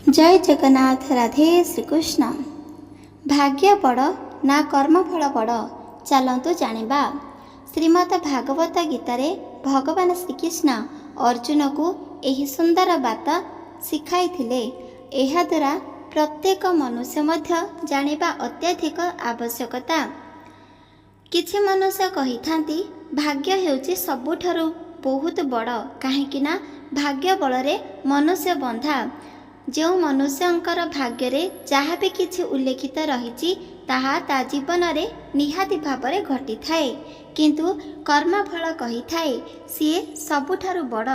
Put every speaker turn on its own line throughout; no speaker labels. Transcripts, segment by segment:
जय जगन्नाथ। राधे श्रीकृष्ण। भाग्य बड़ ना कर्मफल बड़, चलतु जानिबा। श्रीमद भागवत गीतार भगवान श्रीकृष्ण अर्जुन को यही सुंदर बात शिखाई। एहा द्वारा प्रत्येक मनुष्य मध्य जानिबा अत्यधिक आवश्यकता। किछि मनुष्य कही थांती भाग्य हेउची सबुठारु बहुत बड़, काहेकि ना भाग्य बलरे मनुष्य बंधा। जो मनुष्यंकर भाग्य रे जहाँ भी किछि उल्लेखित रही ताहा ता जीवन रे निहाती भावरे घटी थाए, किंतु कर्मफल कही थाए सीए सबुठारु बड़।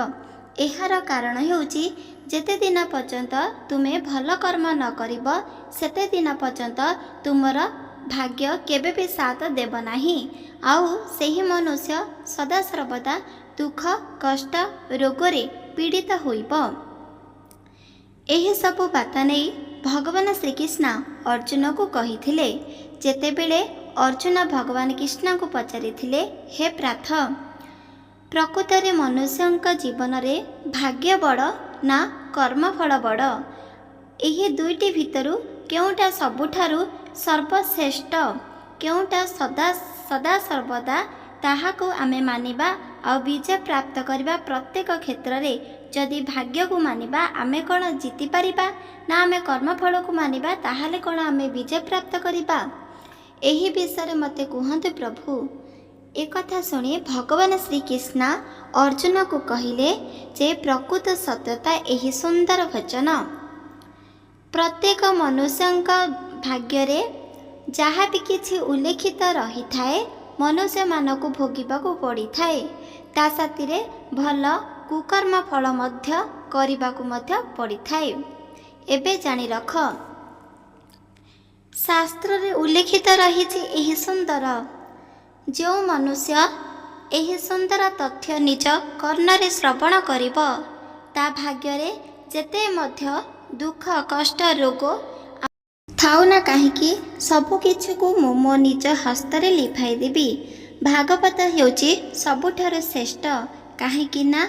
एहार कारण हेउची जेते दिन पर्यंत तुमे भल कर्म न करिब सेते दिन पर्यंत तुमर भाग्य केबे भी साथ देव नाही। आउ सेही मनुष्य सदा सर्वदा दुख कष्ट रोगरे पीड़ित होइब। एही सबु बात नहीं भगवान श्रीकृष्ण अर्जुन को कही थिले। जेतेबेले अर्जुन भगवान कृष्ण को पचारिथिले, हे प्राथ, प्रकृतरे मनुष्यंक जीवन रे भाग्य बड़ ना कर्मफल बड़? एही दुईटी भितरु केउटा सबुठारु सर्वश्रेष्ठ, केउटा सदा सर्वदा ताहाको आमे मानिबा और विजय प्राप्त करबा? प्रत्येक क्षेत्र रे जदि भाग्य को मानिबा आमे कौन जीति पारिबा ना आमे कर्मफल को मानिबा ताहाले कौन आमे विजय प्राप्त करिबा? एही विषय मते कहंतु प्रभु। एक कथा सुनी भगवान श्रीकृष्ण अर्जुन को कहिले जे प्रकृत सत्यता एही सुंदर वचन। प्रत्येक मनुष्यंक भाग्य रे जहाँ भी किछि उल्लेखित रही थाए मनुष्य मानक भोगिबाकू पड़ी थाए। ता साथिरे भल कुकर्म फल मध्य करिबाकू मध्य पड़ी थाए। एबे जानी रख, शास्त्र रे उल्लेखित रही एही सुंदर, जो मनुष्य एही सुंदर तथ्य निज कर्णरे श्रवण करिब ता भाग्य रे जेते मध्य दुख कष्ट रोग थाउ ना काहीकि सबु किछु को मो निज हस्तरे लिभाई देबी। भागवत हेउची सबुठारु श्रेष्ठ, काहीकि ना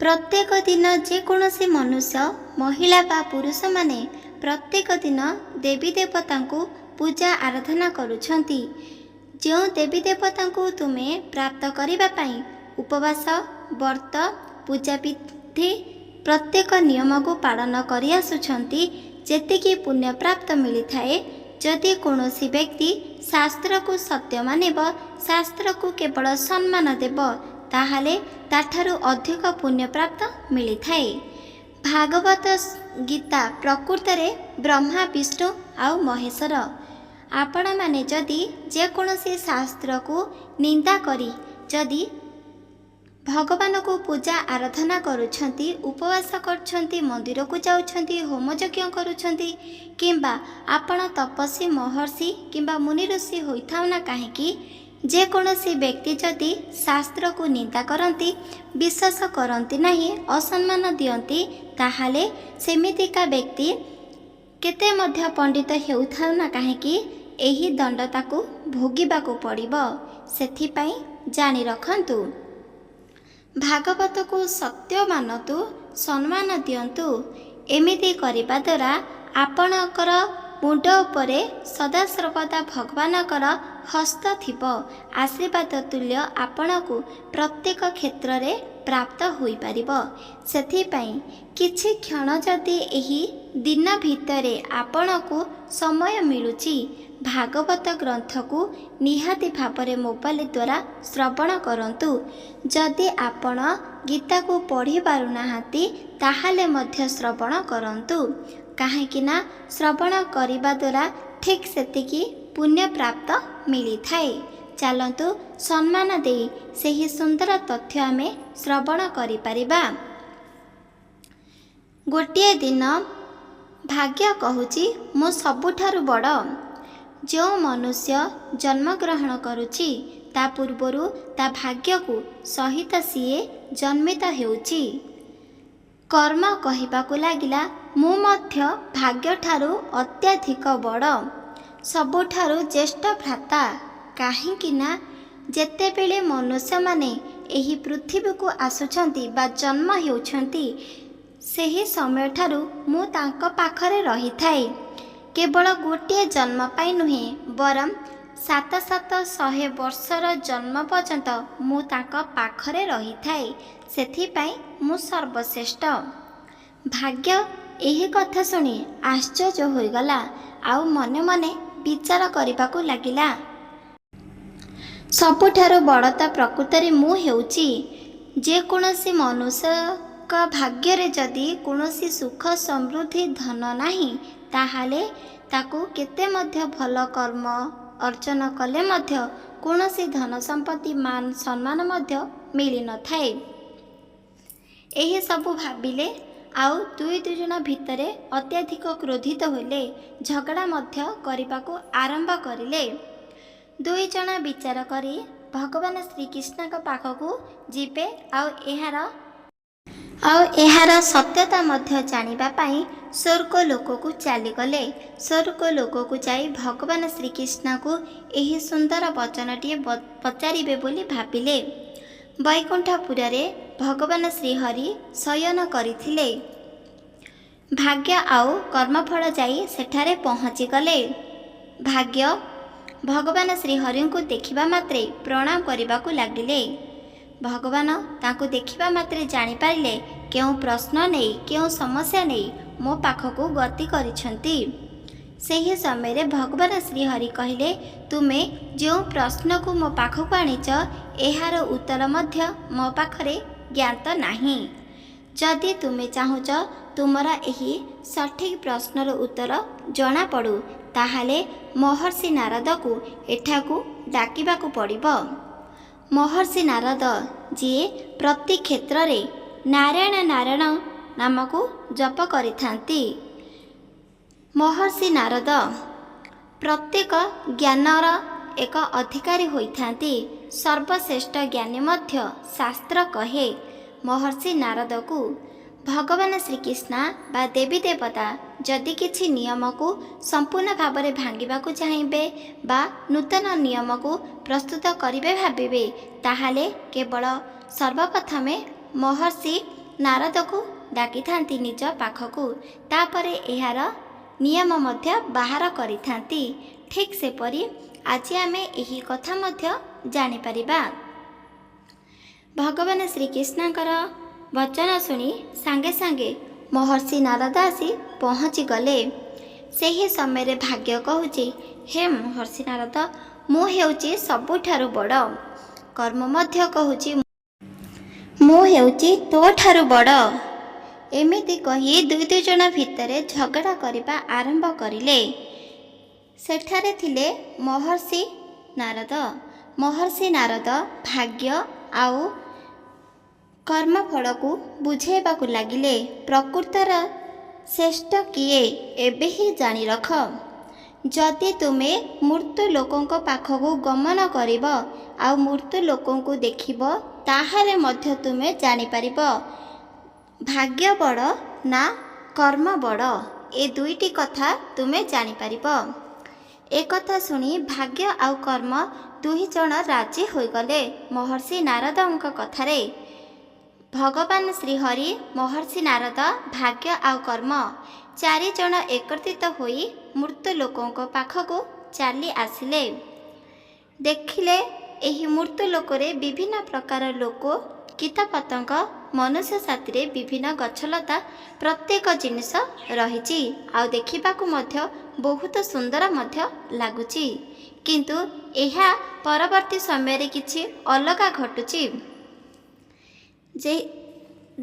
प्रत्येक दिन जे कोनोसी मनुष्य महिला बा पुरुष माने प्रत्येक दिन देवी देवता को पूजा आराधना करुछंती। जो देवी देवता को तुमे प्राप्त करिबा पई उपवास व्रत पूजा विधि प्रत्येक नियम को पालन करि आसुछंती, जेतिकी पुण्य प्राप्त मिली थाए। जदि कौनसी व्यक्ति शास्त्र को सत्य मानिब, शास्त्र को केवल सम्मान देव, ताहाले ताठारु अधिक पुण्य प्राप्त मिली थाए। भागवत गीता प्रकृत रे ब्रह्मा विष्णु आउ महेश्वर। आपण माने जदि जे कोनसी शास्त्र को निंदा करी जदि भगवान को पूजा आराधना करुछंती, उपवास करछंती, मंदिर को जाउछंती, होम यज्ञ करुछंती, किंबा आपण तपस्वी महर्षि किंबा मुनि ऋषि होइथाउ ना काहेकि, जे कोनसी व्यक्ति जदि शास्त्र को निंदा करंती, विश्वास करंती नहीं, असम्मान दियंती, ताहाले सेमितिका व्यक्ति केते मध्य पंडित हेउथाउ ना काहेकि एही दंडता को भोगिबाकू पड़िबो। सेथिपाई जानी रखंतु, भागवत को सत्य मानतु, सम्मान दियंतु। एमिति करिबा द्वारा आपणकर मुंड उपरे सदा सर्वदा भगवानकर हस्त थिबो। आशीर्वाद तुल्य आपणकु प्रत्येक क्षेत्र रे प्राप्त होई पारिबो। सेथिपाई किछि क्षण जदि एही दिन भितरे आपणकु समय मिलुची, भागवत ग्रंथ को निहाती भावरे मोबाइल द्वारा श्रवण करंतु। जदि आपण गीता को पढ़ी पारु नाहांती ताहाले मध्य श्रवण करंतु, काहेकि ना श्रवण करिबा द्वारा ठीक सेतिकी पुण्य प्राप्त मिली थाए। चलंतु सम्मान देई सेही सुंदर तथ्य आमे श्रवण करि परिबा। गोटिए दिन भाग्य कहूची मो सबुठारु बड़। जो मनुष्य जन्म ग्रहण करुची ता पूर्वरु ता भाग्य को सहित सीए जन्मित हेउची। कर्म कहिबाकू लागिला मु मध्य भाग्य ठारू अत्याधिक बड़, सबुठारु ज्येष्ठ भ्राता। काहेकि ना जेतेबेले मनुष्य माने एही पृथ्वी को आसुछंती बा जन्म हेउछंती, ସେହି ସମୟଠାରୁ ମୁଁ ତାଙ୍କ ପାଖରେ ରହିଥାଏ। କେବଳ ଗୋଟିଏ ଜନ୍ମ ପାଇଁ ନୁହେଁ, ବରଂ 700 ବର୍ଷର ଜନ୍ମ ପର୍ଯ୍ୟନ୍ତ ମୁଁ ତାଙ୍କ ପାଖରେ ରହିଥାଏ। ସେଥିପାଇଁ ମୁଁ ସର୍ବଶ୍ରେଷ୍ଠ। ଭାଗ୍ୟ ଏହି କଥା ଶୁଣି ଆଶ୍ଚର୍ଯ୍ୟ ହୋଇଗଲା ଆଉ ମନେ ମନେ ବିଚାର କରିବାକୁ ଲାଗିଲା। ସବୁଠାରୁ ବଡ଼ ତ ପ୍ରକୃତରେ ମୁଁ ହେଉଛି। ଯେକୌଣସି ମନୁଷ୍ୟଙ୍କ ଭାଗ୍ୟରେ ଯଦି କୌଣସି ସୁଖ ସମୃଦ୍ଧି ଧନ ନାହିଁ, ତାହେଲେ ତାକୁ କେତେ ମଧ୍ୟ ଭଲ କର୍ମ ଅର୍ଜନ କଲେ ମଧ୍ୟ କୌଣସି ଧନ ସମ୍ପତ୍ତି ମାନ ସମ୍ମାନ ମଧ୍ୟ ମିଳିନଥାଏ। ଏହିସବୁ ଭାବିଲେ ଆଉ ଦୁଇ ଜଣ ଭିତରେ ଅତ୍ୟଧିକ କ୍ରୋଧିତ ହେଲେ, ଝଗଡ଼ା ମଧ୍ୟ କରିବାକୁ ଆରମ୍ଭ କରିଲେ। ଦୁଇ ଜଣ ବିଚାର କରି ଭଗବାନ ଶ୍ରୀକୃଷ୍ଣଙ୍କ ପାଖକୁ ଯିବେ ଆଉ ଏହାର ସତ୍ୟତା ମଧ୍ୟ ଜାଣିବା ପାଇଁ ସ୍ୱର୍ଗ ଲୋକକୁ ଚାଲିଗଲେ। ସ୍ୱର୍ଗ ଲୋକକୁ ଯାଇ ଭଗବାନ ଶ୍ରୀକୃଷ୍ଣଙ୍କୁ ଏହି ସୁନ୍ଦର ବଚନଟିଏ ପଚାରିବେ ବୋଲି ଭାବିଲେ। ବୈକୁଣ୍ଠପୁରରେ ଭଗବାନ ଶ୍ରୀହରି ଶୟନ କରିଥିଲେ। ଭାଗ୍ୟ ଆଉ କର୍ମଫଳ ଯାଇ ସେଠାରେ ପହଞ୍ଚିଗଲେ। ଭାଗ୍ୟ ଭଗବାନ ଶ୍ରୀହରିଙ୍କୁ ଦେଖିବା ମାତ୍ରେ ପ୍ରଣାମ କରିବାକୁ ଲାଗିଲେ। ଭଗବାନ ତାଙ୍କୁ ଦେଖିବା ମାତ୍ରେ ଜାଣିପାରିଲେ କେଉଁ ପ୍ରଶ୍ନ ନେଇ କେଉଁ ସମସ୍ୟା ନେଇ ମୋ ପାଖକୁ ଗତି କରିଛନ୍ତି। ସେହି ସମୟରେ ଭଗବାନ ଶ୍ରୀହରି କହିଲେ, ତୁମେ ଯେଉଁ ପ୍ରଶ୍ନକୁ ମୋ ପାଖକୁ ଆଣିଛ, ଏହାର ଉତ୍ତର ମଧ୍ୟ ମୋ ପାଖରେ ଜ୍ଞାତ ନାହିଁ। ଯଦି ତୁମେ ଚାହୁଁଛ ତୁମର ଏହି ସଠିକ୍ ପ୍ରଶ୍ନର ଉତ୍ତର ଜଣାପଡ଼ୁ, ତାହେଲେ ମହର୍ଷି ନାରଦକୁ ଏଠାକୁ ଡାକିବାକୁ ପଡ଼ିବ। ମହର୍ଷି ନାରଦ, ଯିଏ ପ୍ରତି କ୍ଷେତ୍ରରେ ନାରାୟଣ ନାରାୟଣ ନାମକୁ ଜପ କରିଥାନ୍ତି। ମହର୍ଷି ନାରଦ ପ୍ରତ୍ୟେକ ଜ୍ଞାନର ଏକ ଅଧିକାରୀ ହୋଇଥାନ୍ତି। ସର୍ବଶ୍ରେଷ୍ଠ ଜ୍ଞାନୀ ମଧ୍ୟ ଶାସ୍ତ୍ର କହେ। ମହର୍ଷି ନାରଦକୁ ଭଗବାନ ଶ୍ରୀକୃଷ୍ଣ ବା ଦେବୀ ଦେବତା ଯଦି କିଛି ନିୟମକୁ ସମ୍ପୂର୍ଣ୍ଣ ଭାବରେ ଭାଙ୍ଗିବାକୁ ଚାହିଁବେ ବା ନୂତନ ନିୟମକୁ ପ୍ରସ୍ତୁତ କରିବେ ଭାବିବେ, ତାହେଲେ କେବଳ ସର୍ବପ୍ରଥମେ ମହର୍ଷି ନାରଦକୁ ଡାକିଥାନ୍ତି ନିଜ ପାଖକୁ। ତାପରେ ଏହାର ନିୟମ ମଧ୍ୟ ବାହାର କରିଥାନ୍ତି। ଠିକ୍ ସେପରି ଆଜି ଆମେ ଏହି କଥା ମଧ୍ୟ ଜାଣିପାରିବା। ଭଗବାନ ଶ୍ରୀକୃଷ୍ଣଙ୍କର ବଚନ ଶୁଣି ସାଙ୍ଗେ ସାଙ୍ଗେ ମହର୍ଷି ନାରଦ ଆସି ପହଞ୍ଚିଗଲେ। ସେହି ସମୟରେ ଭାଗ୍ୟ କହୁଛି, ହେ ମହର୍ଷି ନାରଦ, ମୁଁ ହେଉଛି ସବୁଠାରୁ ବଡ଼। କର୍ମ ମଧ୍ୟ କହୁଛି, ମୁଁ ହେଉଛି ତୋ ଠାରୁ ବଡ଼। ଏମିତି କହି ଦୁଇ ଜଣ ଭିତରେ ଝଗଡ଼ା କରିବା ଆରମ୍ଭ କରିଲେ। ସେଠାରେ ଥିଲେ ମହର୍ଷି ନାରଦ। ମହର୍ଷି ନାରଦ ଭାଗ୍ୟ ଆଉ କର୍ମଫଳକୁ ବୁଝାଇବାକୁ ଲାଗିଲେ। ପ୍ରକୃତର ଶ୍ରେଷ୍ଠ କିଏ ଏବେ ହିଁ ଜାଣି ରଖ। ଯଦି ତୁମେ ମୃତ୍ୟୁ ଲୋକଙ୍କ ପାଖକୁ ଗମନ କରିବ ଆଉ ମୃତ୍ୟୁ ଲୋକଙ୍କୁ ଦେଖିବ, ତାହେଲେ ମଧ୍ୟ ତୁମେ ଜାଣିପାରିବ ଭାଗ୍ୟ ବଡ଼ ନା କର୍ମ ବଡ଼। ଏ ଦୁଇଟି କଥା ତୁମେ ଜାଣିପାରିବ। ଏକଥା ଶୁଣି ଭାଗ୍ୟ ଆଉ କର୍ମ ଦୁଇ ଜଣ ରାଜି ହୋଇଗଲେ ମହର୍ଷି ନାରଦଙ୍କ କଥାରେ। ଭଗବାନ ଶ୍ରୀହରି, ମହର୍ଷି ନାରଦ, ଭାଗ୍ୟ ଆଉ କର୍ମ ଚାରିଜଣ ଏକତ୍ରିତ ହୋଇ ମୃତ୍ୟୁ ଲୋକଙ୍କ ପାଖକୁ ଚାଲି ଆସିଲେ। ଦେଖିଲେ ଏହି ମୃତ୍ୟୁ ଲୋକରେ ବିଭିନ୍ନ ପ୍ରକାର ଲୋକ, କୀଟପତଙ୍ଗ, ମନୁଷ୍ୟ ସାଥିରେ ବିଭିନ୍ନ ଗଛଲତା ପ୍ରତ୍ୟେକ ଜିନିଷ ରହିଛି ଆଉ ଦେଖିବାକୁ ମଧ୍ୟ ବହୁତ ସୁନ୍ଦର ମଧ୍ୟ ଲାଗୁଛି। କିନ୍ତୁ ଏହା ପରବର୍ତ୍ତୀ ସମୟରେ କିଛି ଅଲଗା ଘଟୁଛି।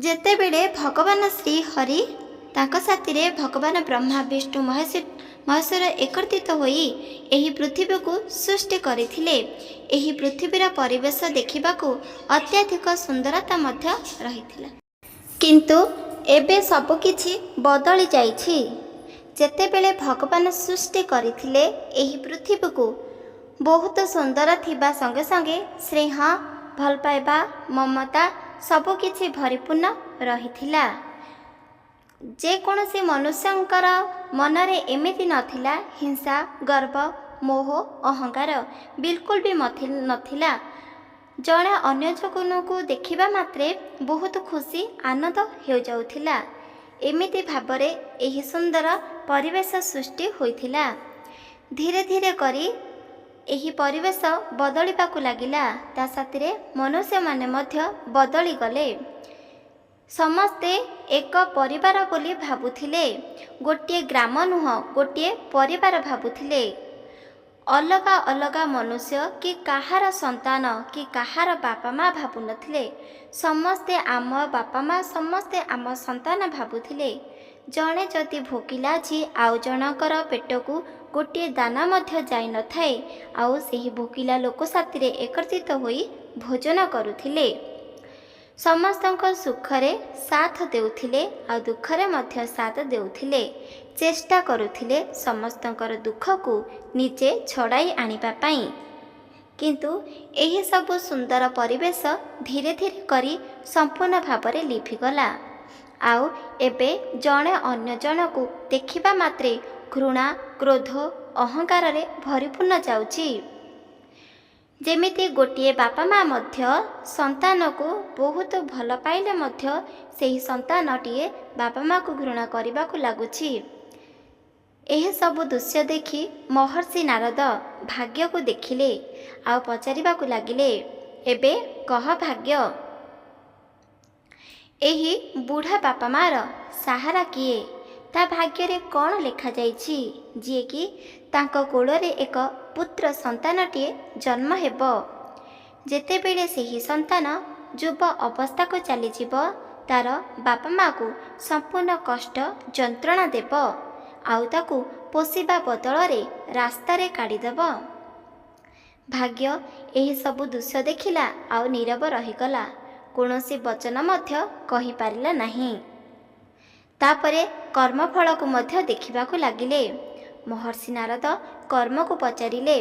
ଯେତେବେଳେ ଭଗବାନ ଶ୍ରୀହରି ତାଙ୍କ ସାଥିରେ ଭଗବାନ ବ୍ରହ୍ମା, ବିଷ୍ଣୁ, ମହେଶ୍ୱର ଏକତ୍ରିତ ହୋଇ ଏହି ପୃଥିବୀକୁ ସୃଷ୍ଟି କରିଥିଲେ, ଏହି ପୃଥିବୀର ପରିବେଶ ଦେଖିବାକୁ ଅତ୍ୟଧିକ ସୁନ୍ଦରତା ମଧ୍ୟ ରହିଥିଲା। କିନ୍ତୁ ଏବେ ସବୁକିଛି ବଦଳି ଯାଇଛି। ଯେତେବେଳେ ଭଗବାନ ସୃଷ୍ଟି କରିଥିଲେ ଏହି ପୃଥିବୀକୁ, ବହୁତ ସୁନ୍ଦର ଥିବା ସଙ୍ଗେ ସଙ୍ଗେ ସ୍ନେହ, ଭଲ ପାଇବା, ମମତା ସବୁକିଛି ପରିପୂର୍ଣ୍ଣ ରହିଥିଲା। ଯେକୌଣସି ମନୁଷ୍ୟଙ୍କର ମନରେ ଏମିତି ନଥିଲା ହିଂସା, ଗର୍ବ, ମୋହ, ଅହଙ୍କାର ବିଲକୁଲ ବି ନଥିଲା। ଜଣେ ଅନ୍ୟ ଜଣକୁ ଦେଖିବା ମାତ୍ରେ ବହୁତ ଖୁସି, ଆନନ୍ଦ ହୋଇଯାଉଥିଲା। एमिति भाବରେ ଏହି ସୁନ୍ଦର ପରିବେଶ ସୃଷ୍ଟି ହୋଇଥିଲା। ଧୀରେ ଧୀରେ କରି ଏହି ପରିବେଶ ବଦଳିବାକୁ ଲାଗିଲା। ତା ସାଥିରେ ମନୁଷ୍ୟମାନେ ମଧ୍ୟ ବଦଳିଗଲେ। ସମସ୍ତେ ଏକ ପରିବାର ବୋଲି ଭାବୁଥିଲେ। ଗୋଟିଏ ଗ୍ରାମ ନୁହଁ, ଗୋଟିଏ ପରିବାର ଭାବୁଥିଲେ। ଅଲଗା ଅଲଗା ମନୁଷ୍ୟ କି କାହାର ସନ୍ତାନ କି କାହାର ବାପା ମା ଭାବୁନଥିଲେ। ସମସ୍ତେ ଆମ ବାପା ମା, ସମସ୍ତେ ଆମ ସନ୍ତାନ ଭାବୁଥିଲେ। ଜଣେ ଯଦି ଭୋକିଲା ଅଛି, ଆଉ ଜଣଙ୍କର ପେଟକୁ ଗୋଟିଏ ଦାନା ମଧ୍ୟ ଯାଇନଥାଏ, ଆଉ ସେହି ଭୋକିଲା ଲୋକ ସାଥିରେ ଏକତ୍ରିତ ହୋଇ ଭୋଜନ କରୁଥିଲେ। ସମସ୍ତଙ୍କ ସୁଖରେ ସାଥ ଦେଉଥିଲେ, ଆଉ ଦୁଃଖରେ ମଧ୍ୟ ସାଥ ଦେଉଥିଲେ। ଚେଷ୍ଟା କରୁଥିଲେ ସମସ୍ତଙ୍କର ଦୁଃଖକୁ ନିଜେ ଛଡ଼ାଇ ଆଣିବା ପାଇଁ। କିନ୍ତୁ ଏହି ସବୁ ସୁନ୍ଦର ପରିବେଶ ଧୀରେ ଧୀରେ କରି ସମ୍ପୂର୍ଣ୍ଣ ଭାବରେ ଲିଭିଗଲା। ଆଉ ଏବେ ଜଣେ ଅନ୍ୟ ଜଣକୁ ଦେଖିବା ମାତ୍ରେ ଘୃଣା, କ୍ରୋଧ, ଅହଙ୍କାରରେ ଭରିପୂର୍ଣ୍ଣ ଯାଉଛି। ଯେମିତି ଗୋଟିଏ ବାପା ମା ମଧ୍ୟ ସନ୍ତାନକୁ ବହୁତ ଭଲ ପାଇଲେ ମଧ୍ୟ ସେହି ସନ୍ତାନଟିଏ ବାପା ମାକୁ ଘୃଣା କରିବାକୁ ଲାଗୁଛି। ଏହିସବୁ ଦୃଶ୍ୟ ଦେଖି ମହର୍ଷି ନାରଦ ଭାଗ୍ୟକୁ ଦେଖିଲେ, ଆଉ ପଚାରିବାକୁ ଲାଗିଲେ, ଏବେ କହ ଭାଗ୍ୟ, ଏହି ବୁଢ଼ା ବାପା ମାର ସାହାରା କିଏ? ତା ଭାଗ୍ୟରେ କ'ଣ ଲେଖାଯାଇଛି, ଯିଏକି ତାଙ୍କ କୋଳରେ ଏକ ପୁତ୍ର ସନ୍ତାନଟିଏ ଜନ୍ମ ହେବ। ଯେତେବେଳେ ସେହି ସନ୍ତାନ ଯୁବ ଅବସ୍ଥାକୁ ଚାଲିଯିବ, ତାର ବାପା ମାକୁ ସମ୍ପୂର୍ଣ୍ଣ କଷ୍ଟ ଯନ୍ତ୍ରଣା ଦେବ, ଆଉ ତାକୁ ପୋଷିବା ବଦଳରେ ରାସ୍ତାରେ କାଢ଼ିଦେବ। ଭାଗ୍ୟ ଏହିସବୁ ଦୃଶ୍ୟ ଦେଖିଲା, ଆଉ ନୀରବ ରହିଗଲା। କୌଣସି ବଚନ ମଧ୍ୟ କହିପାରିଲା ନାହିଁ। ତାପରେ କର୍ମଫଳକୁ ମଧ୍ୟ ଦେଖିବାକୁ ଲାଗିଲେ। ମହର୍ଷି ନାରଦ କର୍ମକୁ ପଚାରିଲେ,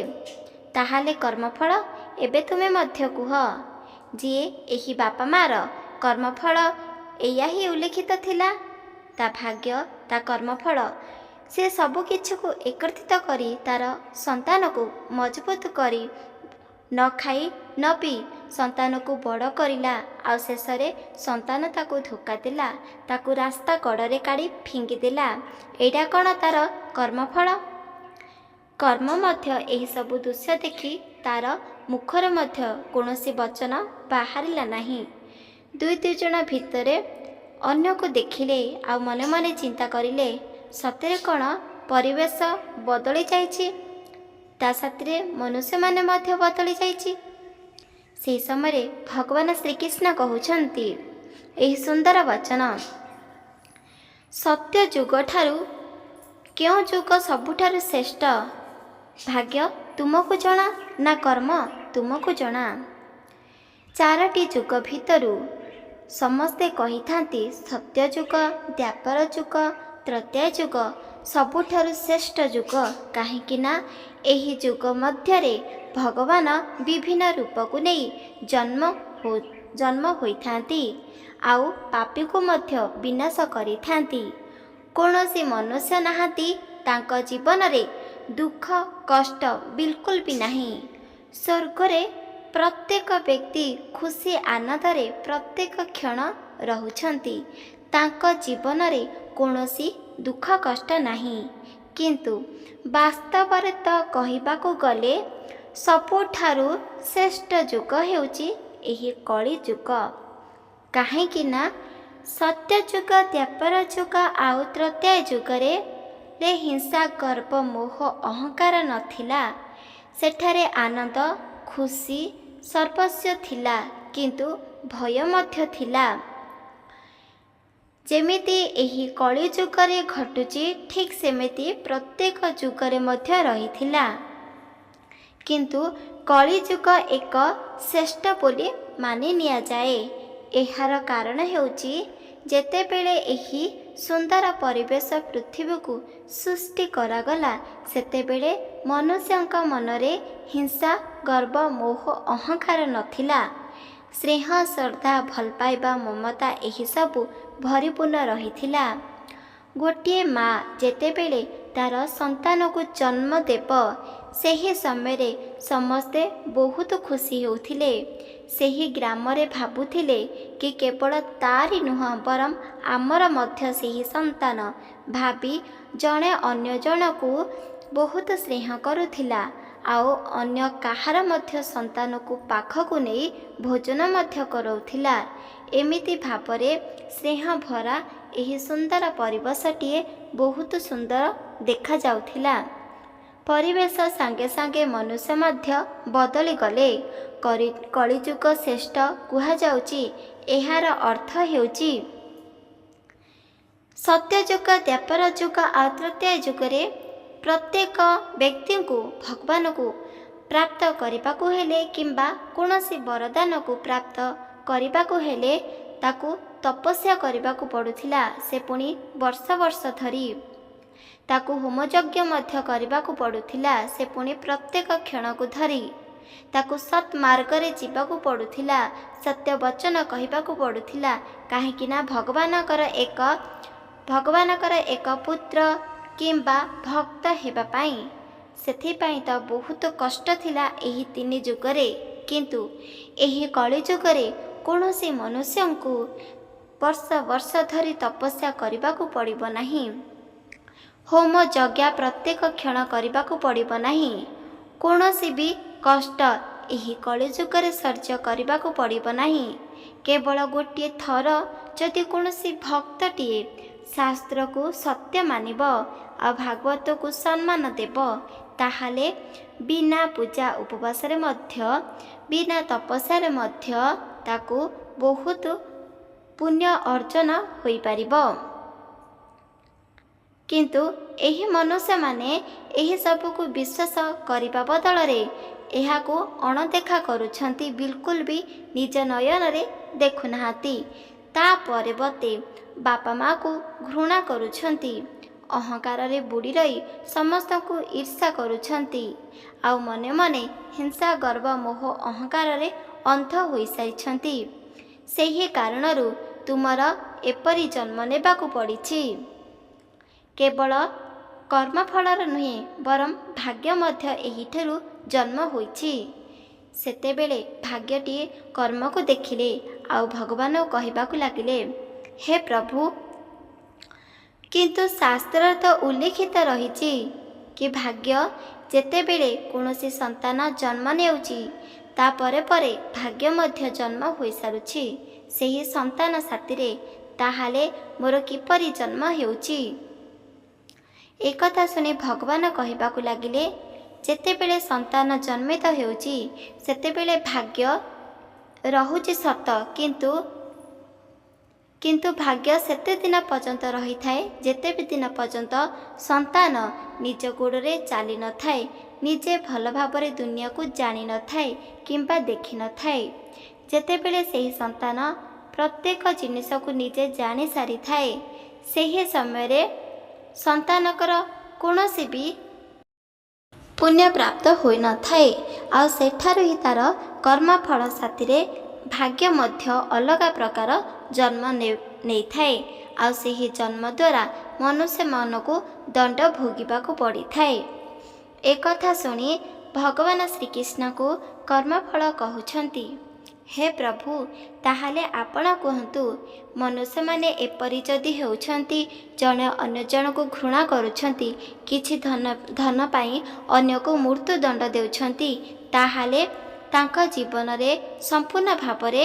ତାହେଲେ କର୍ମଫଳ ଏବେ ତୁମେ ମଧ୍ୟ କୁହ। ଯିଏ ଏହି ବାପା ମାର କର୍ମଫଳ ଏଇଆ ହିଁ ଉଲ୍ଲେଖିତ ଥିଲା। ତା ଭାଗ୍ୟ, ତା କର୍ମଫଳ, ସେ ସବୁ କିଛିକୁ ଏକତ୍ରିତ କରି ତାର ସନ୍ତାନକୁ ମଜବୁତ କରି ନ ଖାଇ ନ ପିଇ ସନ୍ତାନକୁ ବଡ଼ କରିଲା, ଆଉ ଶେଷରେ ସନ୍ତାନ ତାକୁ ଧୋକା ଦେଲା, ତାକୁ ରାସ୍ତା କଡ଼ରେ କାଢ଼ି ଫିଙ୍ଗିଦେଲା। ଏଇଟା କ'ଣ ତାର କର୍ମଫଳ? କର୍ମ ମଧ୍ୟ ଏହିସବୁ ଦୃଶ୍ୟ ଦେଖି ତାର ମୁଖରେ ମଧ୍ୟ କୌଣସି ବଚନ ବାହାରିଲା ନାହିଁ। ଦୁଇ ଜଣ ଭିତରେ ଅନ୍ୟକୁ ଦେଖିଲେ, ଆଉ ମନେ ମନେ ଚିନ୍ତା କରିଲେ, ସତରେ କ'ଣ ପରିବେଶ ବଦଳି ଯାଇଛି? ତା ସାଥିରେ ମନୁଷ୍ୟମାନେ ମଧ୍ୟ ବଦଳି ଯାଇଛି। ସେହି ସମୟରେ ଭଗବାନ ଶ୍ରୀକୃଷ୍ଣ କହୁଛନ୍ତି ଏହି ସୁନ୍ଦର ବଚନ, ସତ୍ୟ ଯୁଗଠାରୁ କେଉଁ ଯୁଗ ସବୁଠାରୁ ଶ୍ରେଷ୍ଠ? ଭାଗ୍ୟ ତୁମକୁ ଜଣା ନା କର୍ମ ତୁମକୁ ଜଣା? ଚାରୋଟି ଯୁଗ ଭିତରୁ ସମସ୍ତେ କହିଥାନ୍ତି ସତ୍ୟଯୁଗ, ଦ୍ୱାପର ଯୁଗ, ତ୍ରେତୟା ଯୁଗ ସବୁଠାରୁ ଶ୍ରେଷ୍ଠ ଯୁଗ। କାହିଁକି ନା ଏହି ଯୁଗ ମଧ୍ୟରେ ଭଗବାନ ବିଭିନ୍ନ ରୂପକୁ ନେଇ ଜନ୍ମ ହୋଇଥାନ୍ତି, ଆଉ ପାପୀକୁ ମଧ୍ୟ ବିନାଶ କରିଥାନ୍ତି। କୌଣସି ମନୁଷ୍ୟ ନାହାନ୍ତି ତାଙ୍କ ଜୀବନରେ ଦୁଃଖ କଷ୍ଟ ବିଲକୁଲ ବି ନାହିଁ। ସ୍ୱର୍ଗରେ ପ୍ରତ୍ୟେକ ବ୍ୟକ୍ତି ଖୁସି ଆନନ୍ଦରେ ପ୍ରତ୍ୟେକ କ୍ଷଣ ରହୁଛନ୍ତି। ତାଙ୍କ ଜୀବନରେ କୌଣସି ଦୁଃଖ କଷ୍ଟ ନାହିଁ। କିନ୍ତୁ ବାସ୍ତବରେ ତ କହିବାକୁ ଗଲେ ସବୁଠାରୁ ଶ୍ରେଷ୍ଠ ଯୁଗ ହେଉଛି ଏହି କଳି ଯୁଗ। କାହିଁକି ନା ସତ୍ୟଯୁଗ, ଦ୍ୱାପର ଯୁଗ ଆଉ ତ୍ରେତୟା ଯୁଗରେ ହିଂସା, ଗର୍ବ, ମୋହ, ଅହଙ୍କାର ନଥିଲା। ସେଠାରେ ଆନନ୍ଦ, ଖୁସି ସର୍ବସ୍ୱ ଥିଲା, କିନ୍ତୁ ଭୟ ମଧ୍ୟ ଥିଲା। ଯେମିତି ଏହି କଳି ଯୁଗରେ ଘଟୁଛି, ଠିକ୍ ସେମିତି ପ୍ରତ୍ୟେକ ଯୁଗରେ ମଧ୍ୟ ରହିଥିଲା। କିନ୍ତୁ କଳିଯୁଗ ଏକ ଶ୍ରେଷ୍ଠ ବୋଲି ମାନି ନିଆଯାଏ। ଏହାର କାରଣ ହେଉଛି ଯେତେବେଳେ ଏହି ସୁନ୍ଦର ପରିବେଶ ପୃଥିବୀକୁ ସୃଷ୍ଟି କରାଗଲା, ସେତେବେଳେ ମନୁଷ୍ୟଙ୍କ ମନରେ ହିଂସା, ଗର୍ବ, ମୋହ, ଅହଙ୍କାର ନଥିଲା। ସ୍ନେହ, ଶ୍ରଦ୍ଧା, ଭଲ ପାଇବା, ମମତା ଏହିସବୁ ଭରିପୂର୍ଣ୍ଣ ରହିଥିଲା। ଗୋଟିଏ ମା ଯେତେବେଳେ ତାର ସନ୍ତାନକୁ ଜନ୍ମ ଦେବ, ସେହି ସମୟରେ ସମସ୍ତେ ବହୁତ ଖୁସି ହେଉଥିଲେ। ସେହି ଗ୍ରାମରେ ଭାବୁଥିଲେ କି କେବଳ ତାରି ନୁହଁ ବରଂ ଆମର ମଧ୍ୟ ସେହି ସନ୍ତାନ ଭାବି ଜଣେ ଅନ୍ୟ ଜଣକୁ ବହୁତ ସ୍ନେହ କରୁଥିଲା ଆଉ ଅନ୍ୟ କାହାର ମଧ୍ୟ ସନ୍ତାନକୁ ପାଖକୁ ନେଇ ଭୋଜନ ମଧ୍ୟ କରାଉଥିଲା। ଏମିତି ଭାବରେ ସ୍ନେହ ଭରା ଏହି ସୁନ୍ଦର ପରିବେଶଟିଏ ବହୁତ ସୁନ୍ଦର ଦେଖାଯାଉଥିଲା। ପରିବେଶ ସାଙ୍ଗେ ସାଙ୍ଗେ ମନୁଷ୍ୟ ମଧ୍ୟ ବଦଳିଗଲେ। କଳିଯୁଗ ଶ୍ରେଷ୍ଠ କୁହାଯାଉଛି। ଏହାର ଅର୍ଥ ହେଉଛି ସତ୍ୟଯୁଗ, ଦ୍ୱାପର ଯୁଗ ଆଉ ତୃତୀୟ ଯୁଗରେ ପ୍ରତ୍ୟେକ ବ୍ୟକ୍ତିଙ୍କୁ ଭଗବାନଙ୍କୁ ପ୍ରାପ୍ତ କରିବାକୁ ହେଲେ କିମ୍ବା କୌଣସି ବରଦାନକୁ ପ୍ରାପ୍ତ କରିବାକୁ ହେଲେ ତାକୁ ତପସ୍ୟା କରିବାକୁ ପଡ଼ୁଥିଲା। ସେ ପୁଣି ବର୍ଷ ବର୍ଷ ଧରି ତାକୁ ହୋମଯଜ୍ଞ ମଧ୍ୟ କରିବାକୁ ପଡ଼ୁଥିଲା। ସେ ପୁଣି ପ୍ରତ୍ୟେକ କ୍ଷଣକୁ ଧରି ତାକୁ ସତ୍ ମାର୍ଗରେ ଯିବାକୁ ପଡ଼ୁଥିଲା, ସତ୍ୟ ବଚନ କହିବାକୁ ପଡ଼ୁଥିଲା। କାହିଁକି ନା ଭଗବାନଙ୍କର ଏକ ପୁତ୍ର କିମ୍ବା ଭକ୍ତ ହେବା ପାଇଁ। ସେଥିପାଇଁ ତ ବହୁତ କଷ୍ଟ ଥିଲା ଏହି 3 ଯୁଗରେ। କିନ୍ତୁ ଏହି କଳିଯୁଗରେ କୌଣସି ମନୁଷ୍ୟଙ୍କୁ ବର୍ଷ ବର୍ଷ ଧରି ତପସ୍ୟା କରିବାକୁ ପଡ଼ିବ ନାହିଁ। ହୋମ ଯଜ୍ଞ ପ୍ରତ୍ୟେକ କ୍ଷଣ କରିବାକୁ ପଡ଼ିବ ନାହିଁ। କୌଣସି ବି କଷ୍ଟ ଏହି କଳିଯୁଗରେ ସହ୍ୟ କରିବାକୁ ପଡ଼ିବ ନାହିଁ। କେବଳ ଗୋଟିଏ ଥର ଯଦି କୌଣସି ଭକ୍ତଟିଏ ଶାସ୍ତ୍ରକୁ ସତ୍ୟ ମାନିବ ଆଉ ଭାଗବତକୁ ସମ୍ମାନ ଦେବ, ତାହେଲେ ବିନା ପୂଜା ଉପବାସରେ ମଧ୍ୟ ବିନା ତପସ୍ୟାରେ ମଧ୍ୟ ତାକୁ ବହୁତ ପୁଣ୍ୟ ଅର୍ଜନ ହୋଇପାରିବ। କିନ୍ତୁ ଏହି ମନୁଷ୍ୟମାନେ ଏହି ସବୁକୁ ବିଶ୍ୱାସ କରିବା ବଦଳରେ ଏହାକୁ ଅଣଦେଖା କରୁଛନ୍ତି, ବିଲକୁଲ ବି ନିଜ ନୟନରେ ଦେଖୁନାହାନ୍ତି। ତା ପରିବର୍ତ୍ତେ ବାପା ମାଆକୁ ଘୃଣା କରୁଛନ୍ତି, ଅହଙ୍କାରରେ ବୁଡ଼ି ରହି ସମସ୍ତଙ୍କୁ ଈର୍ଷା କରୁଛନ୍ତି ଆଉ ମନେ ମନେ ହିଂସା, ଗର୍ବ, ମୋହ, ଅହଙ୍କାରରେ ଅନ୍ଧ ହୋଇସାରିଛନ୍ତି। ସେହି କାରଣରୁ ତୁମର ଏପରି ଜନ୍ମ ନେବାକୁ ପଡ଼ିଛି। କେବଳ କର୍ମଫଳର ନୁହେଁ ବରଂ ଭାଗ୍ୟ ମଧ୍ୟ ଏହିଠାରୁ ଜନ୍ମ ହୋଇଛି। ସେତେବେଳେ ଭାଗ୍ୟଟିଏ କର୍ମକୁ ଦେଖିଲେ ଆଉ ଭଗବାନ କହିବାକୁ ଲାଗିଲେ, ହେ ପ୍ରଭୁ, କିନ୍ତୁ ଶାସ୍ତ୍ରରେ ତ ଉଲ୍ଲେଖିତ ରହିଛି କି ଭାଗ୍ୟ ଯେତେବେଳେ କୌଣସି ସନ୍ତାନ ଜନ୍ମ ନେଉଛି ତା ପରେ ପରେ ଭାଗ୍ୟ ମଧ୍ୟ ଜନ୍ମ ହୋଇସାରୁଛି ସେହି ସନ୍ତାନ ସାଥିରେ। ତାହେଲେ ମୋର କିପରି ଜନ୍ମ ହେଉଛି? ଏକଥା ଶୁଣି ଭଗବାନ କହିବାକୁ ଲାଗିଲେ, ଯେତେବେଳେ ସନ୍ତାନ ଜନ୍ମିତ ହେଉଛି ସେତେବେଳେ ଭାଗ୍ୟ ରହୁଛି ସତ, କିନ୍ତୁ ଭାଗ୍ୟ ସେତେ ଦିନ ପର୍ଯ୍ୟନ୍ତ ରହିଥାଏ ଯେତେ ଦିନ ପର୍ଯ୍ୟନ୍ତ ସନ୍ତାନ ନିଜ ଗୋଡ଼ରେ ଚାଲିନଥାଏ, ନିଜେ ଭଲ ଭାବରେ ଦୁନିଆକୁ ଜାଣିନଥାଏ କିମ୍ବା ଦେଖିନଥାଏ। ଯେତେବେଳେ ସେହି ସନ୍ତାନ ପ୍ରତ୍ୟେକ ଜିନିଷକୁ ନିଜେ ଜାଣି ସାରିଥାଏ, ସେହି ସମୟରେ ସନ୍ତାନଙ୍କର କୌଣସି ବି ପୁଣ୍ୟ ପ୍ରାପ୍ତ ହୋଇନଥାଏ ଆଉ ସେଠାରୁ ହିଁ ତାର କର୍ମଫଳ ସାଥିରେ ଭାଗ୍ୟ ମଧ୍ୟ ଅଲଗା ପ୍ରକାର ଜନ୍ମ ନେଇଥାଏ ଆଉ ସେହି ଜନ୍ମ ଦ୍ୱାରା ମନୁଷ୍ୟମାନଙ୍କୁ ଦଣ୍ଡ ଭୋଗିବାକୁ ପଡ଼ିଥାଏ। ଏକଥା ଶୁଣି ଭଗବାନ ଶ୍ରୀକୃଷ୍ଣଙ୍କୁ କର୍ମଫଳ କହୁଛନ୍ତି, ହେ ପ୍ରଭୁ, ତାହେଲେ ଆପଣ କୁହନ୍ତୁ, ମନୁଷ୍ୟମାନେ ଏପରି ଯଦି ହେଉଛନ୍ତି, ଜଣେ ଅନ୍ୟ ଜଣକୁ ଘୃଣା କରୁଛନ୍ତି, କିଛି ଧନ ପାଇଁ ଅନ୍ୟକୁ ମୃତ୍ୟୁଦଣ୍ଡ ଦେଉଛନ୍ତି, ତାହେଲେ ତାଙ୍କ ଜୀବନରେ ସମ୍ପୂର୍ଣ୍ଣ ଭାବରେ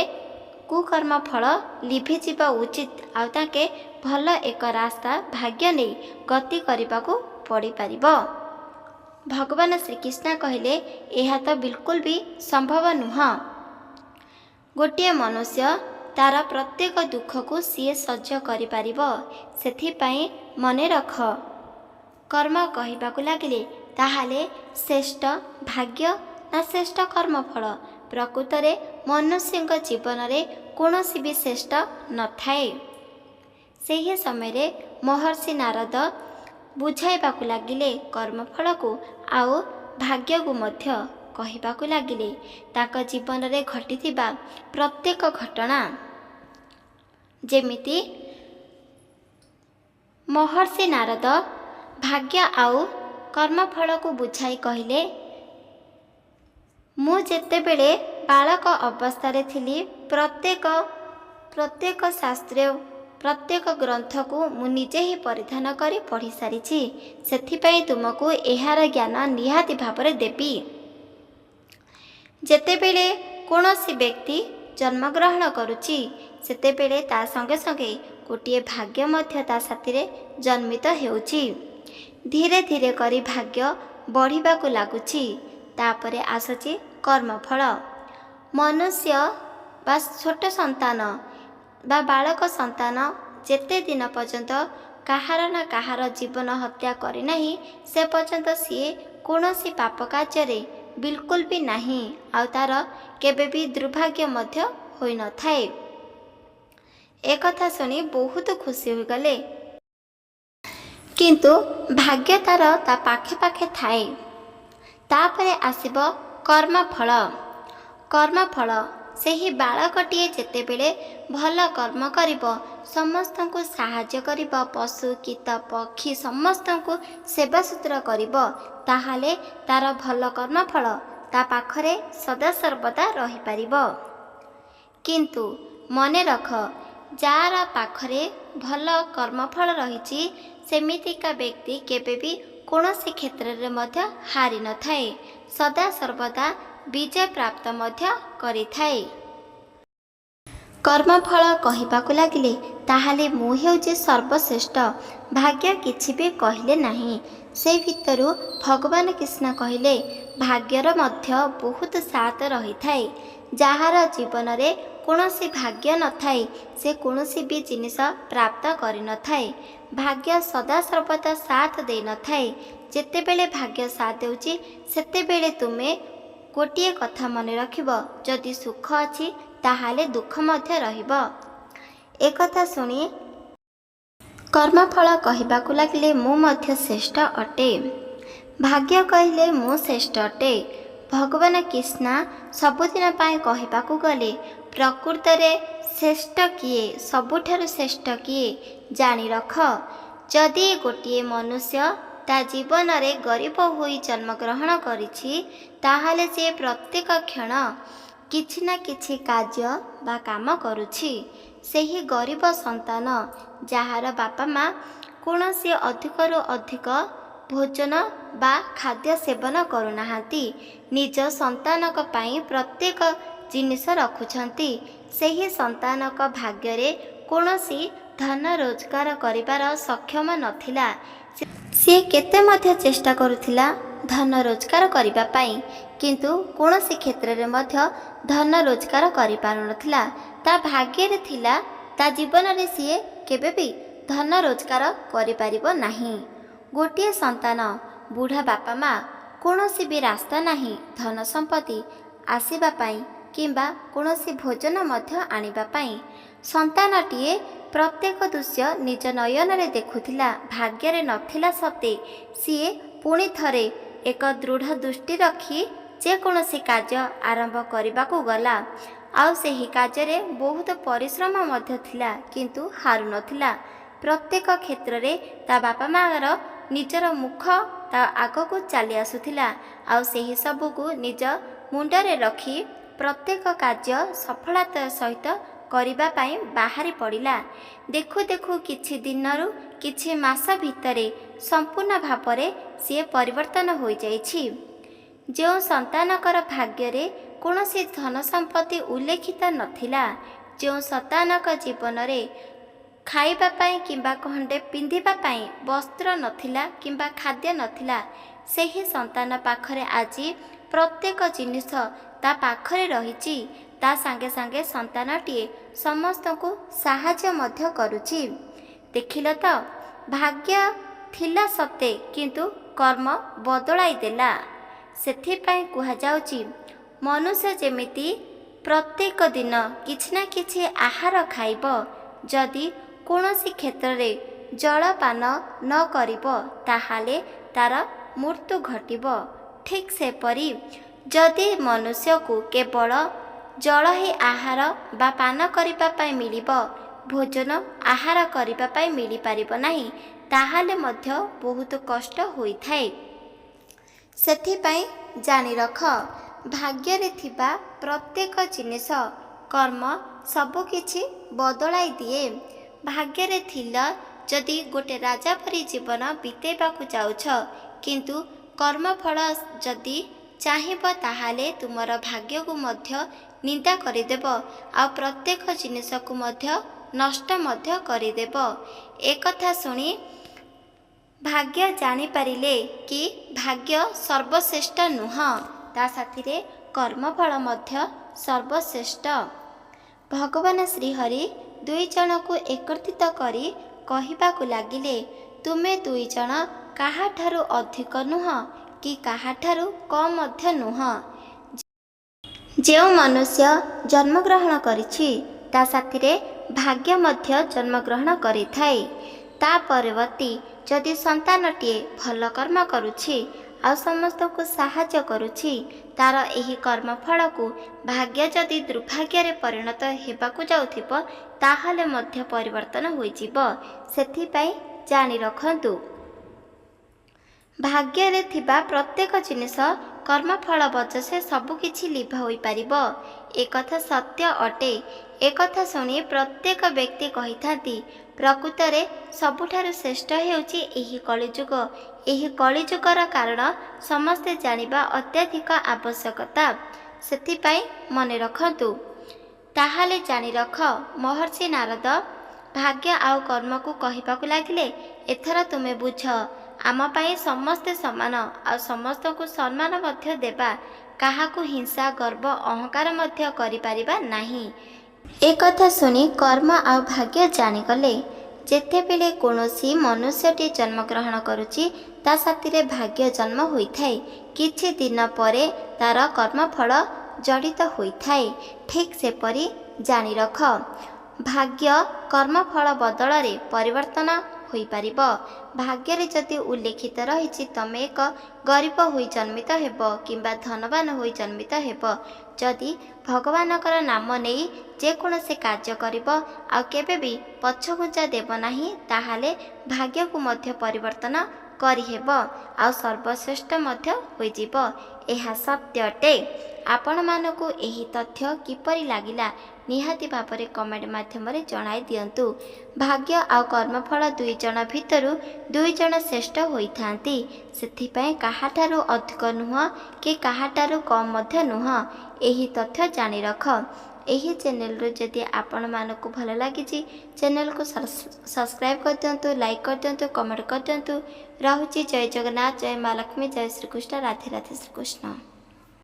କୁକର୍ମ ଫଳ ଲିଭିଯିବା ଉଚିତ ଆଉ ତାଙ୍କେ ଭଲ ଏକ ରାସ୍ତା ଭାଗ୍ୟ ନେଇ ଗତି କରିବାକୁ ପଡ଼ିପାରିବ। ଭଗବାନ ଶ୍ରୀକୃଷ୍ଣ କହିଲେ, ଏହା ତ ବିଲକୁଲ ବି ସମ୍ଭବ ନୁହଁ। ଗୋଟିଏ ମନୁଷ୍ୟ ତାର ପ୍ରତ୍ୟେକ ଦୁଃଖକୁ ସିଏ ସହ୍ୟ କରିପାରିବ। ସେଥିପାଇଁ ମନେ ରଖ। କର୍ମ କହିବାକୁ ଲାଗିଲେ, ତାହେଲେ ଶ୍ରେଷ୍ଠ ଭାଗ୍ୟ ନା ଶ୍ରେଷ୍ଠ କର୍ମଫଳ? ପ୍ରକୃତରେ ମନୁଷ୍ୟଙ୍କ ଜୀବନରେ କୌଣସି ବି ଶ୍ରେଷ୍ଠ ନଥାଏ। ସେହି ସମୟରେ ମହର୍ଷି ନାରଦ ବୁଝାଇବାକୁ ଲାଗିଲେ କର୍ମଫଳକୁ ଆଉ ଭାଗ୍ୟକୁ ମଧ୍ୟ କହିବାକୁ ଲାଗିଲେ ତାଙ୍କ ଜୀବନରେ ଘଟିଥିବା ପ୍ରତ୍ୟେକ ଘଟଣା। ଯେମିତି ମହର୍ଷି ନାରଦ ଭାଗ୍ୟ ଆଉ କର୍ମଫଳକୁ ବୁଝାଇ କହିଲେ, ମୁଁ ଯେତେବେଳେ ବାଳକ ଅବସ୍ଥାରେ ଥିଲି ପ୍ରତ୍ୟେକ ଶାସ୍ତ୍ରୀୟ ପ୍ରତ୍ୟେକ ଗ୍ରନ୍ଥକୁ ମୁଁ ନିଜେ ହିଁ ପରିଧାନ କରି ପଢ଼ି ସାରିଛି। ସେଥିପାଇଁ ତୁମକୁ ଏହାର ଜ୍ଞାନ ନିହାତି ଭାବରେ ଦେବି। ଯେତେବେଳେ କୌଣସି ବ୍ୟକ୍ତି ଜନ୍ମଗ୍ରହଣ କରୁଛି ସେତେବେଳେ ତା ସଙ୍ଗେ ସଙ୍ଗେ ଗୋଟିଏ ଭାଗ୍ୟ ମଧ୍ୟ ତା ସାଥିରେ ଜନ୍ମିତ ହେଉଛି। ଧୀରେ ଧୀରେ କରି ଭାଗ୍ୟ ବଢ଼ିବାକୁ ଲାଗୁଛି। ତାପରେ ଆସୁଛି କର୍ମଫଳ। ମନୁଷ୍ୟ ବା ଛୋଟ ସନ୍ତାନ ବା ବାଳକ ସନ୍ତାନ ଯେତେ ଦିନ ପର୍ଯ୍ୟନ୍ତ କାହାର ନା କାହାର ଜୀବନ ହତ୍ୟା କରିନାହିଁ ସେ ପର୍ଯ୍ୟନ୍ତ ସିଏ କୌଣସି ପାପ କାର୍ଯ୍ୟରେ ବିଲକୁଲ ବି ନାହିଁ, ଆଉ ତାର କେବେ ବି ଦୁର୍ଭାଗ୍ୟ ମଧ୍ୟ ହୋଇନଥାଏ। ଏକଥା ଶୁଣି ବହୁତ ଖୁସି ହୋଇଗଲେ। କିନ୍ତୁ ଭାଗ୍ୟ ତାର ତା ପାଖେ ପାଖେ ଥାଏ। ତାପରେ ଆସିବ କର୍ମଫଳ। କର୍ମଫଳ ସେହି ବାଳକଟିଏ ଯେତେବେଳେ ଭଲ କର୍ମ କରିବ, ସମସ୍ତଙ୍କୁ ସାହାଯ୍ୟ କରିବ, ପଶୁ କୀଟ ପକ୍ଷୀ ସମସ୍ତଙ୍କୁ ସେବାସୁତରା କରିବ, ତାହେଲେ ତାର ଭଲ କର୍ମଫଳ ତା ପାଖରେ ସଦାସର୍ବଦା ରହିପାରିବ। କିନ୍ତୁ ମନେ ରଖ, ଯାହାର ପାଖରେ ଭଲ କର୍ମଫଳ ରହିଛି ସେମିତିକା ବ୍ୟକ୍ତି କେବେ ବି କୌଣସି କ୍ଷେତ୍ରରେ ମଧ୍ୟ ହାରି ନଥାଏ, ସଦାସର୍ବଦା ବିଜୟ ପ୍ରାପ୍ତ ମଧ୍ୟ କରିଥାଏ। କର୍ମଫଳ କହିବାକୁ ଲାଗିଲେ ତାହେଲେ ମୁଁ ହେଉଛି ସର୍ବଶ୍ରେଷ୍ଠ, ଭାଗ୍ୟ କିଛି ବି କହିଲେ ନାହିଁ। ସେ ଭିତରୁ ଭଗବାନ କୃଷ୍ଣ କହିଲେ ଭାଗ୍ୟର ମଧ୍ୟ ବହୁତ ସାଥ ରହିଥାଏ। ଯାହାର ଜୀବନରେ କୌଣସି ଭାଗ୍ୟ ନଥାଏ ସେ କୌଣସି ବି ଜିନିଷ ପ୍ରାପ୍ତ କରିନଥାଏ। ଭାଗ୍ୟ ସଦାସର୍ବଦା ସାଥ ଦେଇନଥାଏ। ଯେତେବେଳେ ଭାଗ୍ୟ ସାଥ ଦେଉଛି ସେତେବେଳେ ତୁମେ ଗୋଟିଏ କଥା ମନେ ରଖିବ, ଯଦି ସୁଖ ଅଛି ତାହେଲେ ଦୁଃଖ ମଧ୍ୟ ରହିବ। ଏକଥା ଶୁଣି କର୍ମଫଳ କହିବାକୁ ଲାଗିଲେ ମୁଁ ମଧ୍ୟ ଶ୍ରେଷ୍ଠ ଅଟେ। ଭାଗ୍ୟ କହିଲେ ମୁଁ ଶ୍ରେଷ୍ଠ ଅଟେ। ଭଗବାନ କୃଷ୍ଣ ସବୁଦିନ ପାଇଁ କହିବାକୁ ଗଲେ ପ୍ରକୃତରେ ଶ୍ରେଷ୍ଠ କିଏ, ସବୁଠାରୁ ଶ୍ରେଷ୍ଠ କିଏ ଜାଣି ରଖ। ଯଦି ଗୋଟିଏ ମନୁଷ୍ୟ ତା ଜୀବନରେ ଗରିବ ହୋଇ ଜନ୍ମଗ୍ରହଣ କରିଛି ତାହେଲେ ସେ ପ୍ରତ୍ୟେକ କ୍ଷଣ କିଛି ନା କିଛି କାର୍ଯ୍ୟ ବା କାମ କରୁଛି। ସେହି ଗରିବ ସନ୍ତାନ ଯାହାର ବାପା ମା କୌଣସି ଅଧିକରୁ ଅଧିକ ଭୋଜନ ବା ଖାଦ୍ୟ ସେବନ କରୁନାହାନ୍ତି, ନିଜ ସନ୍ତାନଙ୍କ ପାଇଁ ପ୍ରତ୍ୟେକ ଜିନିଷ ରଖୁଛନ୍ତି, ସେହି ସନ୍ତାନଙ୍କ ଭାଗ୍ୟରେ କୌଣସି ଧନ ରୋଜଗାର କରିବାର ସକ୍ଷମ ନଥିଲା। ସିଏ କେତେ ମଧ୍ୟ ଚେଷ୍ଟା କରୁଥିଲା ଧନ ରୋଜଗାର କରିବା ପାଇଁ, କିନ୍ତୁ କୌଣସି କ୍ଷେତ୍ରରେ ମଧ୍ୟ ଧନ ରୋଜଗାର କରିପାରୁନଥିଲା। ତା ଭାଗ୍ୟରେ ଥିଲା ତା ଜୀବନରେ ସିଏ କେବେ ବି ଧନ ରୋଜଗାର କରିପାରିବ ନାହିଁ। ଗୋଟିଏ ସନ୍ତାନ ବୁଢ଼ା ବାପା ମା କୌଣସି ବି ରାସ୍ତା ନାହିଁ ଧନ ସମ୍ପତ୍ତି ଆସିବା ପାଇଁ କିମ୍ବା କୌଣସି ଭୋଜନ ମଧ୍ୟ ଆଣିବା ପାଇଁ। ସନ୍ତାନଟିଏ ପ୍ରତ୍ୟେକ ଦୃଶ୍ୟ ନିଜ ନୟନରେ ଦେଖୁଥିଲା, ଭାଗ୍ୟରେ ନଥିଲା ସତ୍ତ୍ୱେ ସିଏ ପୁଣି ଥରେ ଏକ ଦୃଢ଼ ଦୃଷ୍ଟି ରଖି ଯେକୌଣସି କାର୍ଯ୍ୟ ଆରମ୍ଭ କରିବାକୁ ଗଲା। ଆଉ ସେହି କାର୍ଯ୍ୟରେ ବହୁତ ପରିଶ୍ରମ ମଧ୍ୟ ଥିଲା, କିନ୍ତୁ ହାରୁନଥିଲା। ପ୍ରତ୍ୟେକ କ୍ଷେତ୍ରରେ ତା ବାପା ମାଆର ନିଜର ମୁଖ ତା ଆଗକୁ ଚାଲି ଆସୁଥିଲା, ଆଉ ସେହି ସବୁକୁ ନିଜ ମୁଣ୍ଡରେ ରଖି ପ୍ରତ୍ୟେକ କାର୍ଯ୍ୟ ସଫଳତାର ସହିତ କରିବା ପାଇଁ ବାହାରି ପଡ଼ିଲା। ଦେଖୁ ଦେଖୁ କିଛି ଦିନରୁ କିଛି ମାସ ଭିତରେ ସମ୍ପୂର୍ଣ୍ଣ ଭାବରେ ସିଏ ପରିବର୍ତ୍ତନ ହୋଇଯାଇଛି। ଯେଉଁ ସନ୍ତାନଙ୍କର ଭାଗ୍ୟରେ କୌଣସି ଧନ ସମ୍ପତ୍ତି ଉଲ୍ଲେଖିତ ନଥିଲା, ଯେଉଁ ସନ୍ତାନଙ୍କ ଜୀବନରେ ଖାଇବା ପାଇଁ କିମ୍ବା ଖଣ୍ଡେ ପିନ୍ଧିବା ପାଇଁ ବସ୍ତ୍ର ନଥିଲା କିମ୍ବା ଖାଦ୍ୟ ନଥିଲା, ସେହି ସନ୍ତାନ ପାଖରେ ଆଜି ପ୍ରତ୍ୟେକ ଜିନିଷ ତା ପାଖରେ ରହିଛି। ତା ସାଙ୍ଗେ ସାଙ୍ଗେ ସନ୍ତାନଟିଏ ସମସ୍ତଙ୍କୁ ସାହାଯ୍ୟ ମଧ୍ୟ କରୁଛି। ଦେଖିଲ ତ, ଭାଗ୍ୟ ଥିଲା ସତେ କିନ୍ତୁ କର୍ମ ବଦଳାଇ ଦେଲା। ସେଥିପାଇଁ କୁହାଯାଉଛି ମନୁଷ୍ୟ ଯେମିତି ପ୍ରତ୍ୟେକ ଦିନ କିଛି ନା କିଛି ଆହାର ଖାଇବ, ଯଦି କୌଣସି କ୍ଷେତ୍ରରେ ଜଳପାନ ନ କରିବ ତାହେଲେ ତାର ମୃତ୍ୟୁ ଘଟିବ। ଠିକ୍ ସେପରି ଯଦି ମନୁଷ୍ୟକୁ କେବଳ ଜଳ ହିଁ ଆହାର ବା ପାନ କରିବା ପାଇଁ ମିଳିବ, ଭୋଜନ ଆହାର କରିବା ପାଇଁ ମିଳିପାରିବ ନାହିଁ, ତାହେଲେ ମଧ୍ୟ ବହୁତ କଷ୍ଟ ହୋଇଥାଏ। ସେଥିପାଇଁ ଜାଣି ରଖ, ଭାଗ୍ୟରେ ଥିବା ପ୍ରତ୍ୟେକ ଜିନିଷ କର୍ମ ସବୁକିଛି ବଦଳାଇ ଦିଏ। ଭାଗ୍ୟରେ ଥିଲ ଯଦି ଗୋଟେ ରାଜା ପରି ଜୀବନ ବିତେଇବାକୁ ଯାଉଛ, କିନ୍ତୁ କର୍ମଫଳ ଯଦି ଚାହିଁବ ତାହେଲେ ତୁମର ଭାଗ୍ୟକୁ ମଧ୍ୟ ନିନ୍ଦା କରିଦେବ, ଆଉ ପ୍ରତ୍ୟେକ ଜିନିଷକୁ ମଧ୍ୟ ନଷ୍ଟ ମଧ୍ୟ କରିଦେବ। ଏକଥା ଶୁଣି ଭାଗ୍ୟ ଜାଣିପାରିଲେ କି ଭାଗ୍ୟ ସର୍ବଶ୍ରେଷ୍ଠ ନୁହଁ, ତା ସାଥିରେ କର୍ମଫଳ ମଧ୍ୟ ସର୍ବଶ୍ରେଷ୍ଠ। ଭଗବାନ ଶ୍ରୀହରି ଦୁଇ ଜଣକୁ ଏକତ୍ରିତ କରି କହିବାକୁ ଲାଗିଲେ, ତୁମେ ଦୁଇ ଜଣ କାହାଠାରୁ ଅଧିକ ନୁହଁ କି କାହାଠାରୁ କମ୍ ମଧ୍ୟ ନୁହଁ। ଯେଉଁ ମନୁଷ୍ୟ ଜନ୍ମଗ୍ରହଣ କରିଛି ତା ସାଥିରେ ଭାଗ୍ୟ ମଧ୍ୟ ଜନ୍ମଗ୍ରହଣ କରିଥାଏ। ତା ପରିବର୍ତ୍ତୀ ଯଦି ସନ୍ତାନଟିଏ ଭଲ କର୍ମ କରୁଛି ଆଉ ସମସ୍ତଙ୍କୁ ସାହାଯ୍ୟ କରୁଛି, ତାର ଏହି କର୍ମଫଳକୁ ଭାଗ୍ୟ ଯଦି ଦୁର୍ଭାଗ୍ୟରେ ପରିଣତ ହେବାକୁ ଯାଉଥିବ ତାହେଲେ ମଧ୍ୟ ପରିବର୍ତ୍ତନ ହୋଇଯିବ। ସେଥିପାଇଁ ଜାଣି ରଖନ୍ତୁ, ଭାଗ୍ୟରେ ଥିବା ପ୍ରତ୍ୟେକ ଜିନିଷ କର୍ମଫଳ ବଶତଃ ସବୁକିଛି ଲିଭା ହୋଇପାରିବ। ଏକଥା ସତ୍ୟ ଅଟେ। ଏକଥା ଶୁଣି ପ୍ରତ୍ୟେକ ବ୍ୟକ୍ତି କହିଥାନ୍ତି, ପ୍ରକୃତରେ ସବୁଠାରୁ ଶ୍ରେଷ୍ଠ ହେଉଛି ଏହି କଳିଯୁଗ। ଏହି କଳିଯୁଗର କାରଣ ସମସ୍ତେ ଜାଣିବା ଅତ୍ୟଧିକ ଆବଶ୍ୟକତା। ସେଥିପାଇଁ ମନେ ରଖନ୍ତୁ। ତାହେଲେ ଜାଣି ରଖ, ମହର୍ଷି ନାରଦ ଭାଗ୍ୟ ଆଉ କର୍ମକୁ କହିବାକୁ ଲାଗିଲେ, ଏଥର ତୁମେ ବୁଝ, ଆମ ପାଇଁ ସମସ୍ତେ ସମାନ ଆଉ ସମସ୍ତଙ୍କୁ ସମ୍ମାନ ମଧ୍ୟ ଦେବା। କାହାକୁ ହିଂସା ଗର୍ବ ଅହଙ୍କାର ମଧ୍ୟ କରିପାରିବା ନାହିଁ। ଏକଥା ଶୁଣି କର୍ମ ଆଉ ଭାଗ୍ୟ ଜାଣିଗଲେ। ଯେତେବେଳେ କୌଣସି ମନୁଷ୍ୟଟି ଜନ୍ମଗ୍ରହଣ କରୁଛି ତା ସାଥିରେ ଭାଗ୍ୟ ଜନ୍ମ ହୋଇଥାଏ। କିଛି ଦିନ ପରେ ତାର କର୍ମଫଳ ଜଡ଼ିତ ହୋଇଥାଏ। ଠିକ୍ ସେପରି ଜାଣି ରଖ, ଭାଗ୍ୟ କର୍ମଫଳ ବଦଳରେ ପରିବର୍ତ୍ତନ ହୋଇପାରିବ। ଭାଗ୍ୟରେ ଯଦି ଉଲ୍ଲେଖିତ ରହିଛି ତମେ ଏକ ଗରିବ ହୋଇ ଜନ୍ମିତ ହେବ କିମ୍ବା ଧନବାନ ହୋଇ ଜନ୍ମିତ ହେବ, ଯଦି ଭଗବାନଙ୍କର ନାମ ନେଇ ଯେକୌଣସି କାର୍ଯ୍ୟ କରିବ ଆଉ କେବେ ବି ପଛଘୁଞ୍ଚା ଦେବ ନାହିଁ, ତାହେଲେ ଭାଗ୍ୟକୁ ମଧ୍ୟ ପରିବର୍ତ୍ତନ କରିହେବ ଆଉ ସର୍ବଶ୍ରେଷ୍ଠ ମଧ୍ୟ ହୋଇଯିବ। ଏହା ସତ୍ୟ ଅଟେ। ଆପଣମାନଙ୍କୁ ଏହି ତଥ୍ୟ କିପରି ଲାଗିଲା ନିହାତି ଭାବରେ କମେଣ୍ଟ ମାଧ୍ୟମରେ ଜଣାଇ ଦିଅନ୍ତୁ। ଭାଗ୍ୟ ଆଉ କର୍ମଫଳ ଦୁଇ ଜଣ ଭିତରୁ ଦୁଇ ଜଣ ଶ୍ରେଷ୍ଠ ହୋଇଥାନ୍ତି। ସେଥିପାଇଁ କାହାଠାରୁ ଅଧିକ ନୁହଁ କି କାହାଠାରୁ କମ୍ ମଧ୍ୟ ନୁହଁ। ଏହି ତଥ୍ୟ ଜାଣି ରଖ। ଏହି ଚ୍ୟାନେଲରୁ ଯଦି ଆପଣମାନଙ୍କୁ ଭଲ ଲାଗିଛି ଚ୍ୟାନେଲକୁ ସବସ୍କ୍ରାଇବ୍ କରିଦିଅନ୍ତୁ, ଲାଇକ୍ କରିଦିଅନ୍ତୁ, କମେଣ୍ଟ କରିଦିଅନ୍ତୁ। ରହୁଛି। ଜୟ ଜଗନ୍ନାଥ, ଜୟ ମା ଲକ୍ଷ୍ମୀ, ଜୟ ଶ୍ରୀକୃଷ୍ଣ, ରାଧେ ରାଧେ ଶ୍ରୀକୃଷ୍ଣ।